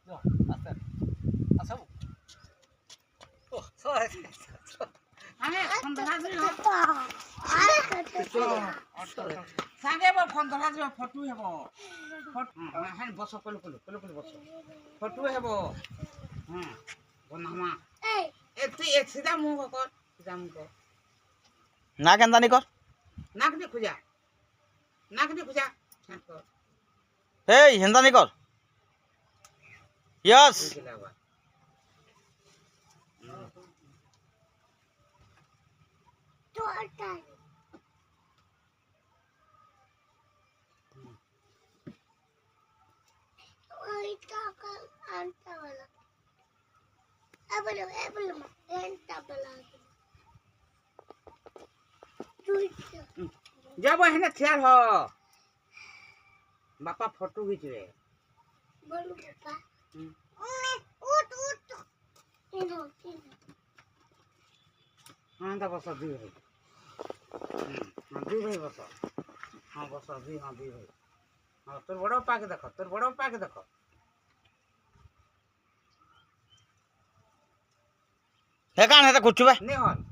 আস্তে আচ্ছা ও সরে আরে ফোন ধরা দিও সাগে বল ফোন ধরা দিও ফটো হেব হ্যাঁ বস কল বস ফটো হেব হ্যাঁ বনামা এ তুই এ সিধা মুখ কর সিধা মুখ না কেনদানি কর নাক দি খুজা এই হেনদানি কর ইয়েস যাব হেনে থিয়ার হ বাপা ফটো ঘিচবে बोलो पापा उठ उठ इधर हाँ तो बस दी भाई हाँ दी भाई बस हाँ बस दी हाँ दी भाई हाँ तोर बड़ा पाके देखो हे कान हेता कुछ बे नहीं हल